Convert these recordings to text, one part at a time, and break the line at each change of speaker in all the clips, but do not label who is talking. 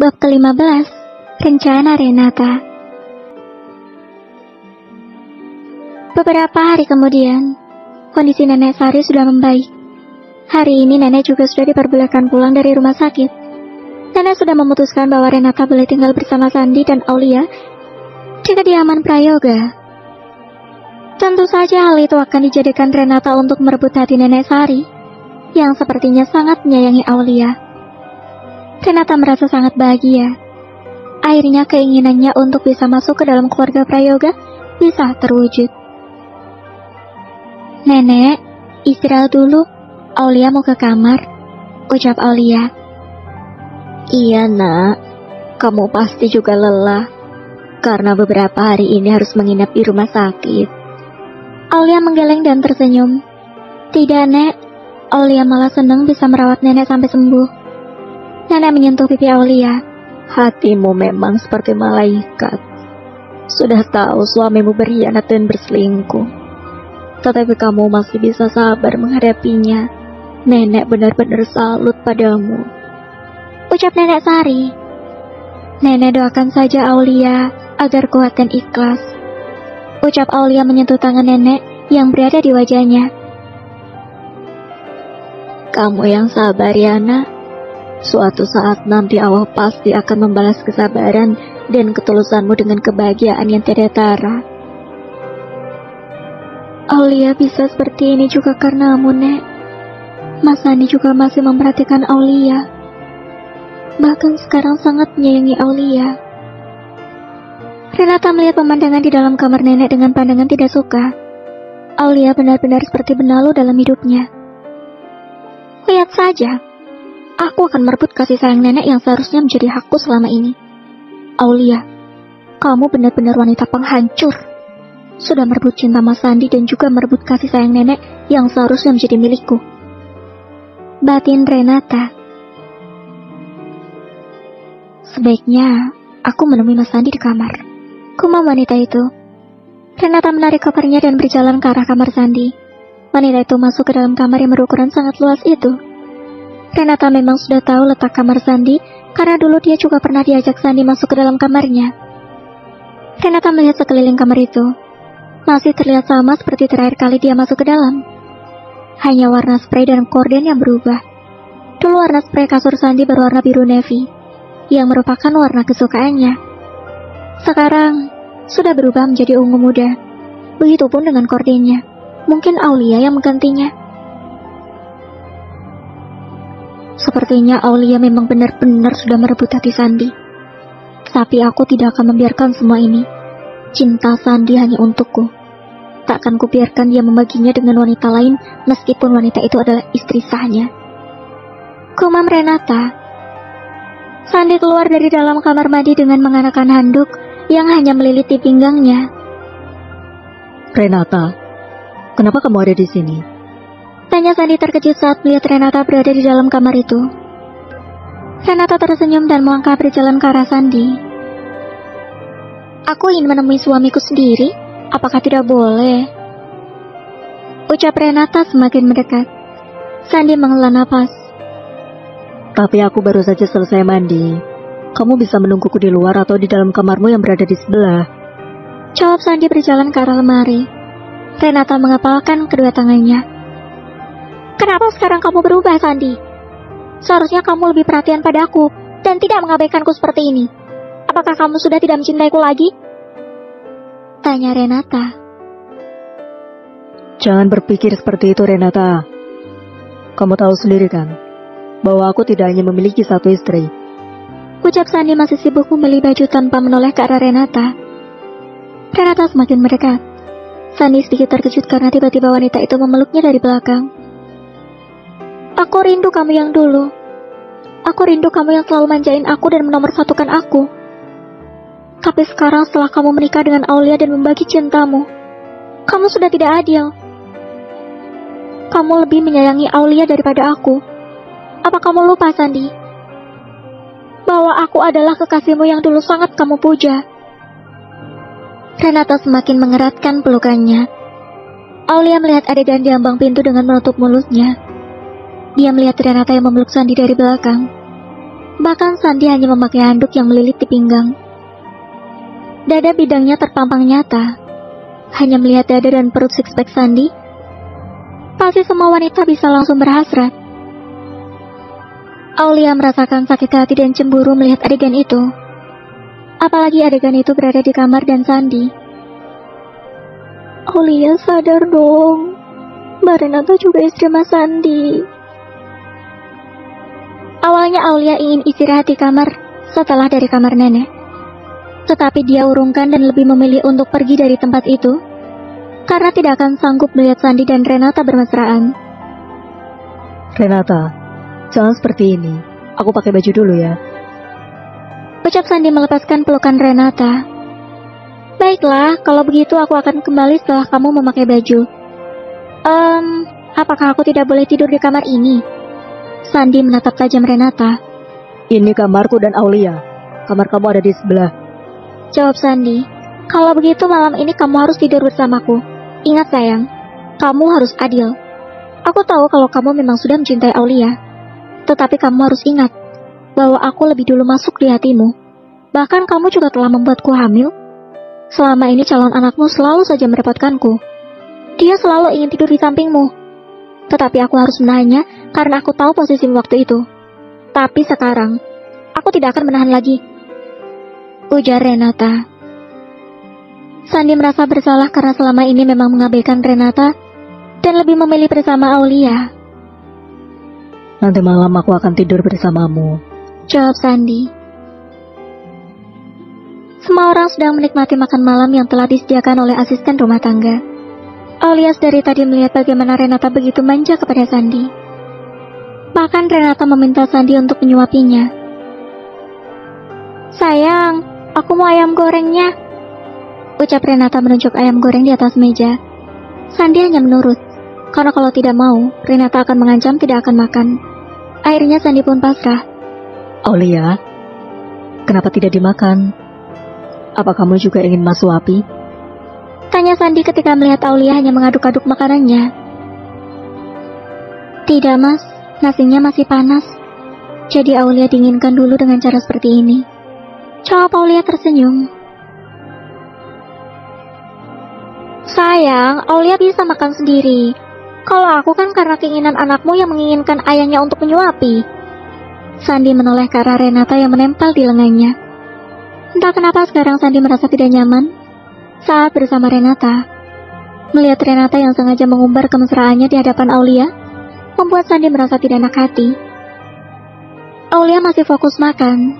Bab ke-15, Rencana Renata. Beberapa hari kemudian, kondisi Nenek Sari sudah membaik. Hari ini Nenek juga sudah diperbolehkan pulang dari rumah sakit. Nenek sudah memutuskan bahwa Renata boleh tinggal bersama Sandi dan Aulia di kediaman Prayoga. Tentu saja hal itu akan dijadikan Renata untuk merebut hati Nenek Sari, yang sepertinya sangat menyayangi Aulia. Renata merasa sangat bahagia. Akhirnya keinginannya untuk bisa masuk ke dalam keluarga Prayoga bisa terwujud. Nenek, istirahat dulu. Aulia mau ke kamar, ucap Aulia.
Iya nak, kamu pasti juga lelah karena beberapa hari ini harus menginap di rumah sakit.
Aulia menggeleng dan tersenyum. Tidak, Nek. Aulia malah senang bisa merawat Nenek sampai sembuh. Nenek menyentuh pipi Aulia.
Hatimu memang seperti malaikat. Sudah tahu suamimu berkhianat dan berselingkuh, tetapi kamu masih bisa sabar menghadapinya. Nenek benar-benar salut padamu,
ucap Nenek Sari. Nenek doakan saja Aulia agar kuat dan ikhlas, ucap Aulia menyentuh tangan Nenek yang berada di wajahnya.
Kamu yang sabar ya nak. Suatu saat nanti Allah pasti akan membalas kesabaran dan ketulusanmu dengan kebahagiaan yang tiada tara.
Aulia bisa seperti ini juga karenamu, Nek. Mas Sandi juga masih memperhatikan Aulia. Bahkan sekarang sangat menyayangi Aulia. Renata melihat pemandangan di dalam kamar Nenek dengan pandangan tidak suka. Aulia benar-benar seperti benalu dalam hidupnya. Lihat saja. Aku akan merebut kasih sayang Nenek yang seharusnya menjadi hakku selama ini. Aulia, kamu benar-benar wanita penghancur. Sudah merebut cinta Mas Sandi dan juga merebut kasih sayang Nenek yang seharusnya menjadi milikku. Batin Renata. Sebaiknya aku menemui Mas Sandi di kamar, kumam wanita itu. Renata menarik kopernya dan berjalan ke arah kamar Sandi. Wanita itu masuk ke dalam kamar yang berukuran sangat luas itu. Renata memang sudah tahu letak kamar Sandi, karena dulu dia juga pernah diajak Sandi masuk ke dalam kamarnya. Renata melihat sekeliling kamar itu. Masih terlihat sama seperti terakhir kali dia masuk ke dalam. Hanya warna spray dan korden yang berubah. Dulu warna spray kasur Sandi berwarna biru navy, yang merupakan warna kesukaannya. Sekarang, sudah berubah menjadi ungu muda. Begitupun dengan kordennya. Mungkin Aulia yang menggantinya. Sepertinya Aulia memang benar-benar sudah merebut hati Sandi. Tapi aku tidak akan membiarkan semua ini. Cinta Sandi hanya untukku. Takkan kubiarkan dia membaginya dengan wanita lain meskipun wanita itu adalah istri sahnya. Kumam Renata. Sandi keluar dari dalam kamar mandi dengan mengenakan handuk yang hanya meliliti pinggangnya.
Renata, kenapa kamu ada di sini?
Tanya Sandi terkejut saat melihat Renata berada di dalam kamar itu. Renata tersenyum dan melangkah berjalan ke arah Sandi. Aku ingin menemui suamiku sendiri, apakah tidak boleh? Ucap Renata semakin mendekat. Sandi menghela napas.
Tapi aku baru saja selesai mandi. Kamu bisa menungguku di luar atau di dalam kamarmu yang berada di sebelah,
jawab Sandi berjalan ke arah lemari. Renata mengepalkan kedua tangannya. Kenapa sekarang kamu berubah, Sandi? Seharusnya kamu lebih perhatian padaku dan tidak mengabaikanku seperti ini. Apakah kamu sudah tidak mencintaiku lagi? Tanya Renata.
Jangan berpikir seperti itu, Renata. Kamu tahu sendiri kan, bahwa aku tidak hanya memiliki satu istri.
Ucap Sandi masih sibuk memilih baju tanpa menoleh ke arah Renata. Renata semakin mendekat. Sandi sedikit terkejut karena tiba-tiba wanita itu memeluknya dari belakang. Aku rindu kamu yang dulu. Aku rindu kamu yang selalu manjain aku dan menomorsatukan aku. Tapi sekarang setelah kamu menikah dengan Aulia dan membagi cintamu, kamu sudah tidak adil. Kamu lebih menyayangi Aulia daripada aku. Apa kamu lupa, Sandi? Bahwa aku adalah kekasihmu yang dulu sangat kamu puja. Renata semakin mengeratkan pelukannya. Aulia melihat adegan di ambang pintu dengan menutup mulutnya. Dia melihat Renata yang memeluk Sandi dari belakang. Bahkan Sandi hanya memakai handuk yang melilit di pinggang. Dada bidangnya terpampang nyata. Hanya melihat dada dan perut six-pack Sandi, pasti semua wanita bisa langsung berhasrat. Aulia merasakan sakit hati dan cemburu melihat adegan itu. Apalagi adegan itu berada di kamar dan Sandi. Aulia, sadar dong. Mbak Renata juga istri Mas Sandi. Awalnya Aulia ingin istirahat di kamar setelah dari kamar nenek. Tetapi dia urungkan dan lebih memilih untuk pergi dari tempat itu karena tidak akan sanggup melihat Sandi dan Renata bermesraan.
Renata, jangan seperti ini. Aku pakai baju dulu ya.
Ucap Sandi melepaskan pelukan Renata. Baiklah, kalau begitu aku akan kembali setelah kamu memakai baju. Apakah aku tidak boleh tidur di kamar ini? Sandi menatap tajam Renata.
Ini kamarku dan Aulia. Kamar kamu ada di sebelah.
Jawab Sandi. Kalau begitu malam ini kamu harus tidur bersamaku. Ingat sayang, kamu harus adil. Aku tahu kalau kamu memang sudah mencintai Aulia. Tetapi kamu harus ingat bahwa aku lebih dulu masuk di hatimu. Bahkan kamu juga telah membuatku hamil. Selama ini calon anakmu selalu saja merepotkanku. Dia selalu ingin tidur di sampingmu. Tetapi aku harus menahannya karena aku tahu posisimu waktu itu. Tapi sekarang, aku tidak akan menahan lagi. Ujar Renata. Sandi merasa bersalah karena selama ini memang mengabaikan Renata dan lebih memilih bersama Aulia.
Nanti malam aku akan tidur bersamamu.
Jawab Sandi. Semua orang sedang menikmati makan malam yang telah disediakan oleh asisten rumah tangga. Aulia dari tadi melihat bagaimana Renata begitu manja kepada Sandi. Bahkan Renata meminta Sandi untuk menyuapinya. Sayang, aku mau ayam gorengnya. Ucap Renata menunjuk ayam goreng di atas meja. Sandi hanya menurut, karena kalau tidak mau, Renata akan mengancam tidak akan makan. Akhirnya Sandi pun pasrah.
Aulia, kenapa tidak dimakan? Apa kamu juga ingin masuapi?
Tanya Sandi ketika melihat Aulia hanya mengaduk-aduk makanannya. Tidak mas, nasinya masih panas. Jadi Aulia dinginkan dulu dengan cara seperti ini. Jawab Aulia tersenyum. Sayang, Aulia bisa makan sendiri. Kalau aku kan karena keinginan anakmu yang menginginkan ayahnya untuk menyuapi. Sandi menoleh ke arah Renata yang menempel di lengannya. Entah kenapa sekarang Sandi merasa tidak nyaman saat bersama Renata. Melihat Renata yang sengaja mengumbar kemesraannya di hadapan Aulia, membuat Sandi merasa tidak enak hati. Aulia masih fokus makan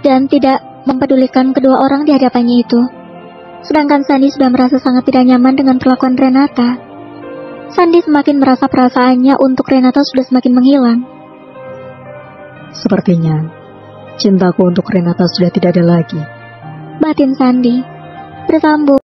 dan tidak mempedulikan kedua orang di hadapannya itu. Sedangkan Sandi sudah merasa sangat tidak nyaman dengan perlakuan Renata. Sandi semakin merasa perasaannya untuk Renata sudah semakin menghilang.
Sepertinya cintaku untuk Renata sudah tidak ada lagi.
Batin Sandi bersambung.